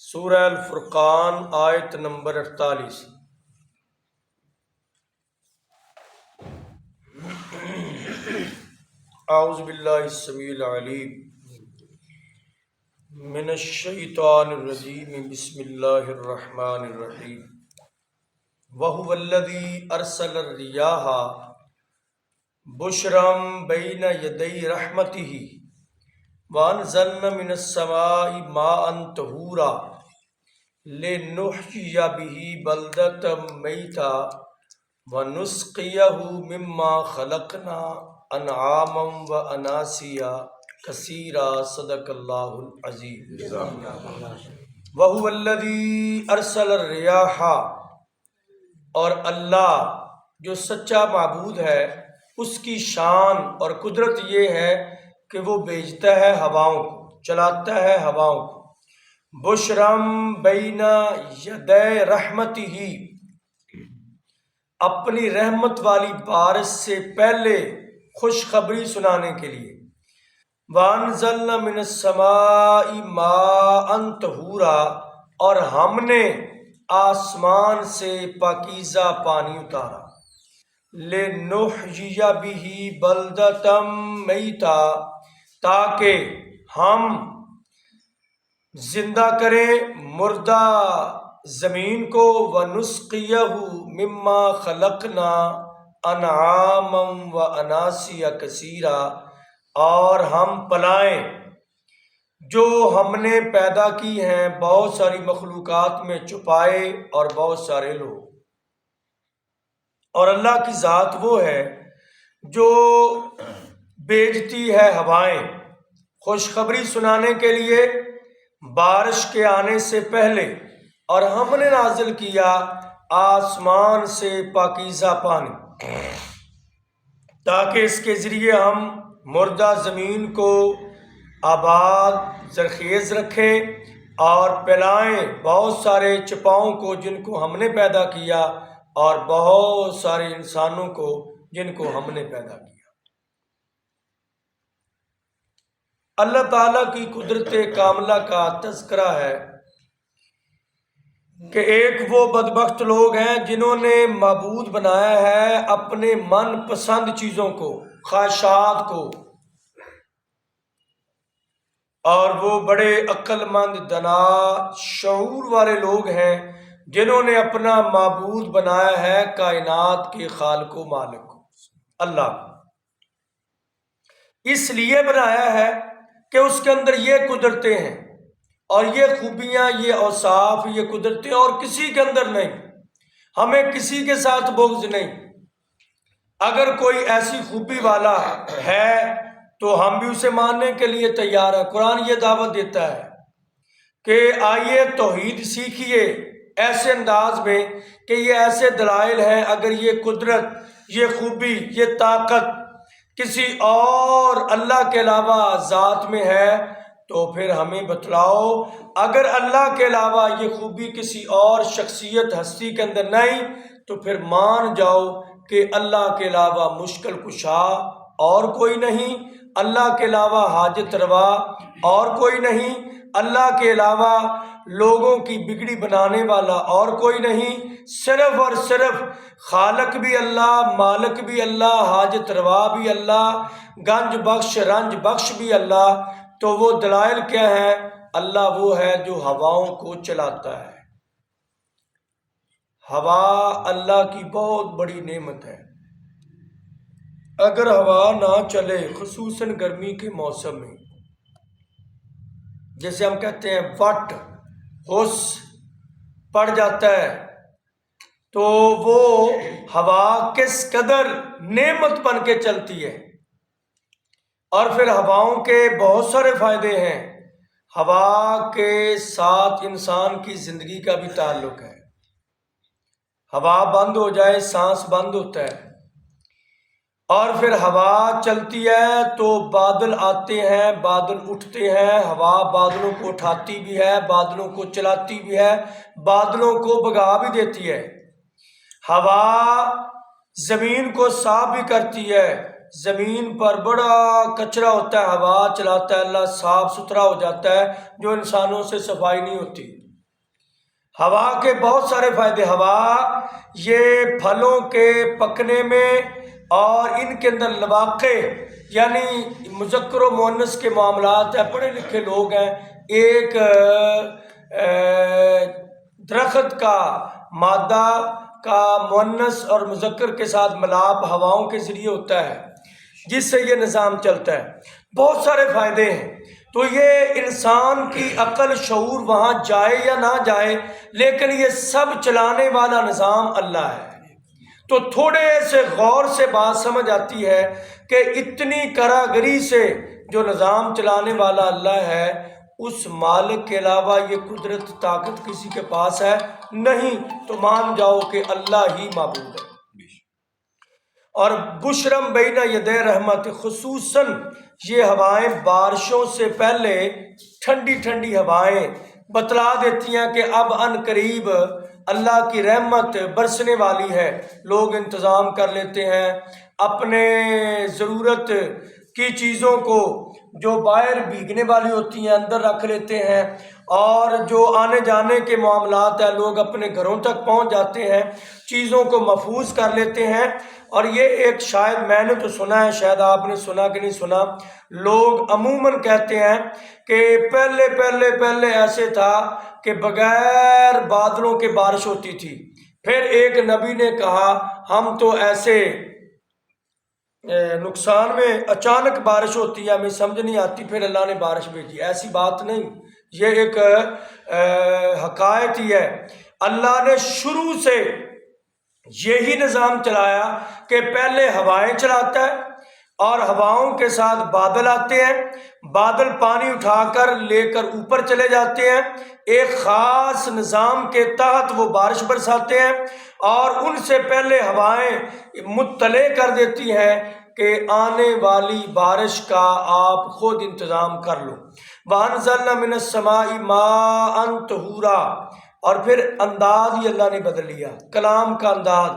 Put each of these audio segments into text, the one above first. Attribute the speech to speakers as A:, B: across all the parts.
A: سورہ الفرقان آیت نمبر 48۔ اعوذ باللہ السمیع العلیم من الشیطان الرجیم، بسم اللہ الرحمن الرحیم۔ وَهُوَ الَّذِي أَرْسَلَ الرِّيَاحَ بُشْرًا بَيْنَ يَدَيْ رَحْمَتِهِ وَأَنزَلْنَا مِنَ السَّمَاءِ مَاءً طَهُورًا لِنُحْيِيَ بِهِ بَلْدَةً مَيْتًا وَنُسْقِيَهُ مِمَّا خَلَقْنَا أَنْعَامًا وَأَنَاسِيَّ كَثِيرًا صدق اللہ العظیم۔ وَهُوَ الَّذِي أَرْسَلَ الرِّيَاحَ، اور اللہ جو سچا معبود ہے اس کی شان اور قدرت یہ ہے کہ وہ بھیجتا ہے ہواؤں کو، چلاتا ہے ہواؤں کو، بشرم بین یدی رحمتہ، اپنی رحمت والی بارش سے پہلے خوشخبری سنانے کے لیے، وَأَنزَلْنَا مِنَ السَّمَاءِ مَاءً طَهُورًا، اور ہم نے آسمان سے پاکیزہ پانی اتارا، لِنُحْيِيَ بِهِ بَلْدَةً مَيْتًا، تاکہ ہم زندہ کریں مردہ زمین کو، وَنُسْقِيَهُ مِمَّا خَلَقْنَا أَنْعَامًا وَأَنَاسِيَّ كَثِيرًا، اور ہم پلائیں جو ہم نے پیدا کی ہیں بہت ساری مخلوقات میں چھپائے اور بہت سارے لوگ۔ اور اللہ کی ذات وہ ہے جو بھیجتی ہے ہوائیں خوشخبری سنانے کے لیے بارش کے آنے سے پہلے، اور ہم نے نازل کیا آسمان سے پاکیزہ پانی تاکہ اس کے ذریعے ہم مردہ زمین کو آباد زرخیز رکھیں اور پلائیں بہت سارے چپاؤں کو جن کو ہم نے پیدا کیا، اور بہت سارے انسانوں کو جن کو ہم نے پیدا کیا۔ اللہ تعالیٰ کی قدرت کاملہ کا تذکرہ ہے کہ ایک وہ بدبخت لوگ ہیں جنہوں نے معبود بنایا ہے اپنے من پسند چیزوں کو، خواہشات کو، اور وہ بڑے عقل مند دانا شعور والے لوگ ہیں جنہوں نے اپنا معبود بنایا ہے کائنات کے خالق و مالک کو، اللہ کو۔ اس لیے بنایا ہے کہ اس کے اندر یہ قدرتیں ہیں اور یہ خوبیاں، یہ اوصاف، یہ قدرتیں اور کسی کے اندر نہیں۔ ہمیں کسی کے ساتھ بغض نہیں۔ اگر کوئی ایسی خوبی والا ہے تو ہم بھی اسے ماننے کے لیے تیار ہیں۔ قرآن یہ دعوت دیتا ہے کہ آئیے توحید سیکھیے ایسے انداز میں کہ یہ ایسے دلائل ہیں، اگر یہ قدرت، یہ خوبی، یہ طاقت کسی اور اللہ کے علاوہ ذات میں ہے تو پھر ہمیں بتلاؤ۔ اگر اللہ کے علاوہ یہ خوبی کسی اور شخصیت ہستی کے اندر نہیں تو پھر مان جاؤ کہ اللہ کے علاوہ مشکل کشا اور کوئی نہیں، اللہ کے علاوہ حاجت روا اور کوئی نہیں، اللہ کے علاوہ لوگوں کی بگڑی بنانے والا اور کوئی نہیں، صرف اور صرف خالق بھی اللہ، مالک بھی اللہ، حاجت روا بھی اللہ، گنج بخش رنج بخش بھی اللہ۔ تو وہ دلائل کیا ہیں؟ اللہ وہ ہے جو ہواؤں کو چلاتا ہے۔ ہوا اللہ کی بہت بڑی نعمت ہے۔ اگر ہوا نہ چلے خصوصاً گرمی کے موسم میں، جیسے ہم کہتے ہیں وٹ ہوس پڑ جاتا ہے، تو وہ ہوا کس قدر نعمت بن کے چلتی ہے۔ اور پھر ہواؤں کے بہت سارے فائدے ہیں۔ ہوا کے ساتھ انسان کی زندگی کا بھی تعلق ہے۔ ہوا بند ہو جائے سانس بند ہوتا ہے، اور پھر ہوا چلتی ہے تو بادل آتے ہیں، بادل اٹھتے ہیں، ہوا بادلوں کو اٹھاتی بھی ہے، بادلوں کو چلاتی بھی ہے، بادلوں کو بھگا بھی دیتی ہے۔ ہوا زمین کو صاف بھی کرتی ہے۔ زمین پر بڑا کچرا ہوتا ہے، ہوا چلاتا ہے اللہ، صاف ستھرا ہو جاتا ہے، جو انسانوں سے صفائی نہیں ہوتی۔ ہوا کے بہت سارے فائدے. ہوا یہ پھلوں کے پکنے میں اور ان کے اندر لواقع یعنی مذکر و مؤنث کے معاملات ہیں. پڑھے لکھے لوگ ہیں. ایک درخت کا مادہ کا مؤنث اور مذکر کے ساتھ ملاپ ہواؤں کے ذریعے ہوتا ہے جس سے یہ نظام چلتا ہے. بہت سارے فائدے ہیں. تو یہ انسان کی عقل شعور وہاں جائے یا نہ جائے لیکن یہ سب چلانے والا نظام اللہ ہے. تو تھوڑے سے غور سے بات سمجھ آتی ہے کہ اتنی کراگری سے جو نظام چلانے والا اللہ ہے اس مالک کے علاوہ یہ قدرت طاقت کسی کے پاس ہے نہیں. تو مان جاؤ کہ اللہ ہی معبود ہے. اور بشرم بین یدے رحمت، خصوصاً یہ ہوائیں بارشوں سے پہلے ٹھنڈی ٹھنڈی ہوائیں بتلا دیتی ہیں کہ اب ان قریب اللہ کی رحمت برسنے والی ہے. لوگ انتظام کر لیتے ہیں اپنے ضرورت کی چیزوں کو جو باہر بھیگنے والی ہوتی ہیں اندر رکھ لیتے ہیں، اور جو آنے جانے کے معاملات ہیں لوگ اپنے گھروں تک پہنچ جاتے ہیں، چیزوں کو محفوظ کر لیتے ہیں. اور یہ ایک شاید میں نے تو سنا ہے، شاید آپ نے سنا کہ نہیں سنا، لوگ عموماً کہتے ہیں کہ پہلے ایسے تھا کہ بغیر بادلوں کے بارش ہوتی تھی. پھر ایک نبی نے کہا ہم تو ایسے نقصان میں اچانک بارش ہوتی ہے ہمیں سمجھ نہیں آتی پھر اللہ نے بارش بھیجی. ایسی بات نہیں، یہ ایک حقائق ہی ہے. اللہ نے شروع سے یہی نظام چلایا کہ پہلے ہوائیں چلاتا ہے اور ہواؤں کے ساتھ بادل آتے ہیں، بادل پانی اٹھا کر لے کر اوپر چلے جاتے ہیں، ایک خاص نظام کے تحت وہ بارش برساتے ہیں اور ان سے پہلے ہوائیں مطلع کر دیتی ہیں کہ آنے والی بارش کا آپ خود انتظام کر لو. وَأَنزَلْنَا مِنَ السَّمَاءِ مَاءً طَهُورًا. اور پھر انداز ہی اللہ نے بدل لیا، کلام کا انداز.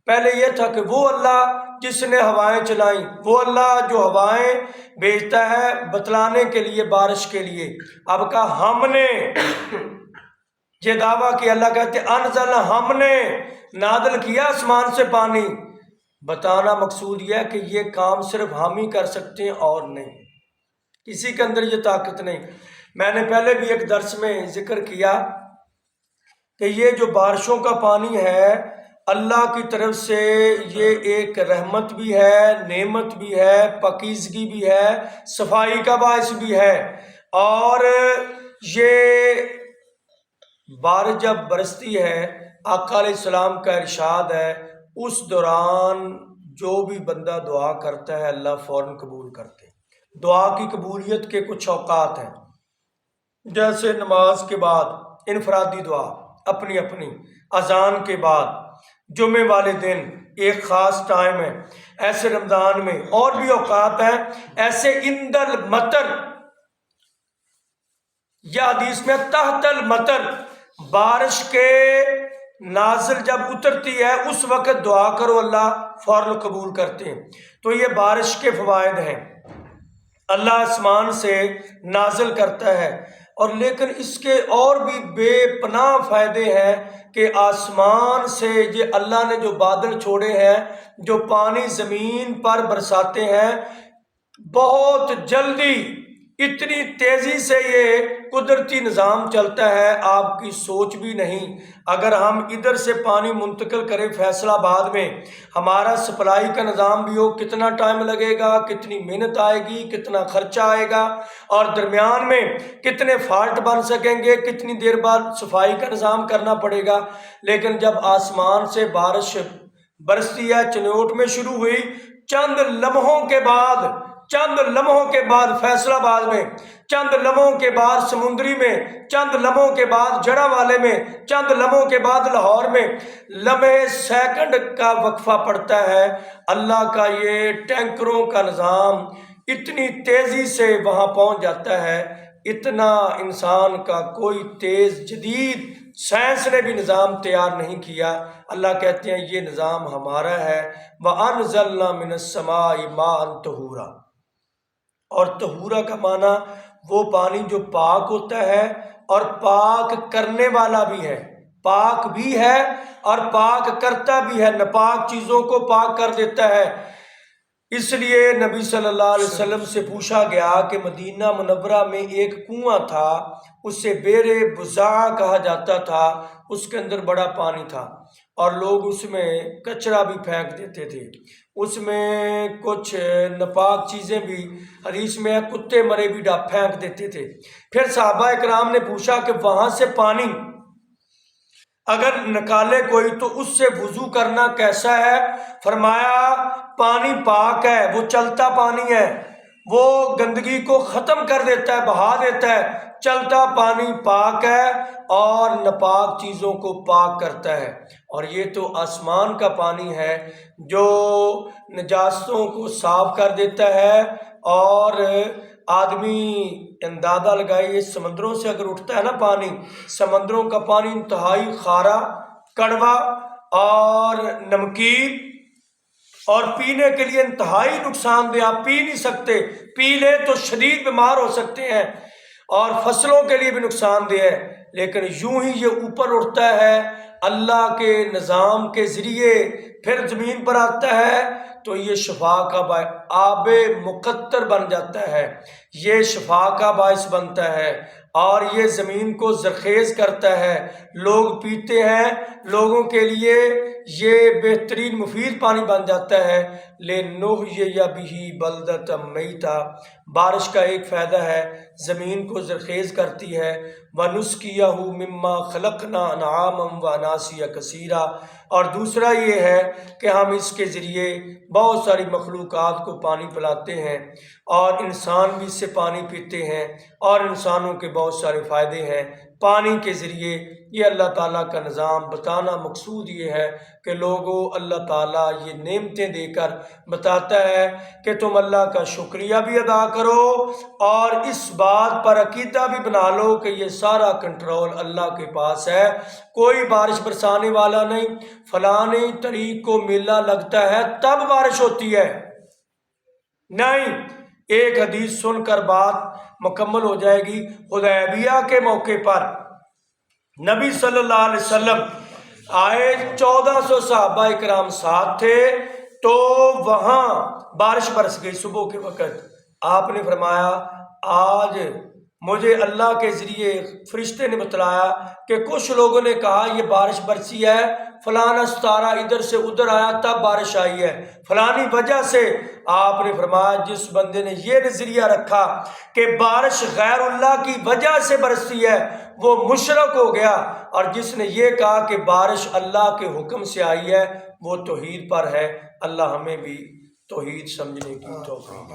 A: پہلے یہ تھا کہ وہ اللہ جس نے ہوائیں چلائیں، وہ اللہ جو ہوائیں بھیجتا ہے بتلانے کے لیے بارش کے لیے. اب کہا ہم نے یہ دعویٰ کہ اللہ کہتے انزلنا، ہم نے نازل کیا آسمان سے پانی. بتانا مقصود یہ ہے کہ یہ کام صرف ہم ہی کر سکتے ہیں اور نہیں، کسی کے اندر یہ طاقت نہیں. میں نے پہلے بھی ایک درس میں ذکر کیا کہ یہ جو بارشوں کا پانی ہے اللہ کی طرف سے یہ ایک رحمت بھی ہے، نعمت بھی ہے، پاکیزگی بھی ہے، صفائی کا باعث بھی ہے. اور یہ بارش جب برستی ہے آقا علیہ السلام کا ارشاد ہے اس دوران جو بھی بندہ دعا کرتا ہے اللہ فوراً قبول کرتے ہیں. دعا کی قبولیت کے کچھ اوقات ہیں، جیسے نماز کے بعد انفرادی دعا اپنی اپنی، اذان کے بعد، جمعے والے دن ایک خاص ٹائم ہے، ایسے رمضان میں اور بھی اوقات ہیں. ایسے عند المطر یا حدیث میں تحت المطر، بارش کے نازل جب اترتی ہے اس وقت دعا کرو اللہ فوراً قبول کرتے ہیں. تو یہ بارش کے فوائد ہیں، اللہ آسمان سے نازل کرتا ہے. اور لیکن اس کے اور بھی بے پناہ فائدے ہیں کہ آسمان سے یہ اللہ نے جو بادل چھوڑے ہیں جو پانی زمین پر برساتے ہیں، بہت جلدی اتنی تیزی سے یہ قدرتی نظام چلتا ہے آپ کی سوچ بھی نہیں. اگر ہم ادھر سے پانی منتقل کریں فیصل آباد میں، ہمارا سپلائی کا نظام بھی ہو، کتنا ٹائم لگے گا، کتنی محنت آئے گی، کتنا خرچہ آئے گا، اور درمیان میں کتنے فالٹ بن سکیں گے، کتنی دیر بعد صفائی کا نظام کرنا پڑے گا. لیکن جب آسمان سے بارش برستی ہے، چنوٹ میں شروع ہوئی، چند لمحوں کے بعد فیصل آباد میں، چند لمحوں کے بعد سمندری میں، چند لمحوں کے بعد جڑا والے میں، چند لمحوں کے بعد لاہور میں، لمحے سیکنڈ کا وقفہ پڑتا ہے. اللہ کا یہ ٹینکروں کا نظام اتنی تیزی سے وہاں پہنچ جاتا ہے، اتنا انسان کا کوئی تیز جدید سائنس نے بھی نظام تیار نہیں کیا. اللہ کہتے ہیں یہ نظام ہمارا ہے. وَأَنزَلْنَا مِنَ السَّمَاءِ مَاءً طَهُورًا. اور طہورا کا معنی وہ پانی جو پاک ہوتا ہے اور پاک کرنے والا بھی ہے، پاک بھی ہے اور پاک کرتا بھی ہے، ناپاک چیزوں کو پاک کر دیتا ہے۔ اس لیے نبی صلی اللہ علیہ وسلم سے پوچھا گیا کہ مدینہ منورہ میں ایک کنواں تھا، اسے بئر بضاع کہا جاتا تھا، اس کے اندر بڑا پانی تھا اور لوگ اس میں کچرا بھی پھینک دیتے تھے، اس میں کچھ ناپاک چیزیں بھی، حدیث میں کتے مرے بھی پھینک دیتے تھے۔ پھر صحابہ اکرام نے پوچھا کہ وہاں سے پانی اگر نکالے کوئی تو اس سے وضو کرنا کیسا ہے؟ فرمایا پانی پاک ہے، وہ چلتا پانی ہے، وہ گندگی کو ختم کر دیتا ہے، بہا دیتا ہے، چلتا پانی پاک ہے اور ناپاک چیزوں کو پاک کرتا ہے۔ اور یہ تو آسمان کا پانی ہے جو نجاستوں کو صاف کر دیتا ہے، اور آدمی اندازہ لگائیے سمندروں سے اگر اٹھتا ہے نا پانی، سمندروں کا پانی انتہائی کھارا، کڑوا اور نمکین اور پینے کے لیے انتہائی نقصان دہ، آپ پی نہیں سکتے، پی لے تو شدید بیمار ہو سکتے ہیں اور فصلوں کے لیے بھی نقصان دہ ہے۔ لیکن یوں ہی یہ اوپر اٹھتا ہے اللہ کے نظام کے ذریعے، پھر زمین پر آتا ہے تو یہ شفا کا آب مقطر بن جاتا ہے، یہ شفا کا باعث بنتا ہے اور یہ زمین کو زرخیز کرتا ہے، لوگ پیتے ہیں، لوگوں کے لیے یہ بہترین مفید پانی بن جاتا ہے۔ لِنُحْيِيَ بِهِ بَلْدَةً مَيْتًا، بارش کا ایک فائدہ ہے زمین کو زرخیز کرتی ہے، وَنُسْقِيَهُ مِمَّا خَلَقْنَا أَنْعَامًا وَأَنَاسِيَّ كَثِيرًا، اور دوسرا یہ ہے کہ ہم اس کے ذریعے بہت ساری مخلوقات کو پانی پلاتے ہیں اور انسان بھی اس سے پانی پیتے ہیں، اور انسانوں کے بہت سارے فائدے ہیں پانی کے ذریعے۔ یہ اللہ تعالیٰ کا نظام بتانا مقصود یہ ہے کہ لوگوں اللہ تعالیٰ یہ نعمتیں دے کر بتاتا ہے کہ تم اللہ کا شکریہ بھی ادا کرو اور اس بات پر عقیدہ بھی بنا لو کہ یہ سارا کنٹرول اللہ کے پاس ہے، کوئی بارش برسانے والا نہیں، فلاں طریق کو میلہ لگتا ہے تب بارش ہوتی ہے، نہیں۔ ایک حدیث سن کر بات مکمل ہو جائے گی۔ حدیبیہ کے موقع پر نبی صلی اللہ علیہ وسلم آئے، 1400 صحابہ کرام ساتھ تھے، تو وہاں بارش برس گئی صبح کے وقت۔ آپ نے فرمایا آج مجھے اللہ کے ذریعے فرشتے نے بتلایا کہ کچھ لوگوں نے کہا یہ بارش برسی ہے، فلانا ستارہ ادھر سے ادھر آیا تب بارش آئی ہے، فلانی وجہ سے۔ آپ نے فرمایا جس بندے نے یہ نظریہ رکھا کہ بارش غیر اللہ کی وجہ سے برستی ہے وہ مشرک ہو گیا، اور جس نے یہ کہا کہ بارش اللہ کے حکم سے آئی ہے وہ توحید پر ہے۔ اللہ ہمیں بھی توحید سمجھنے کی توفیق۔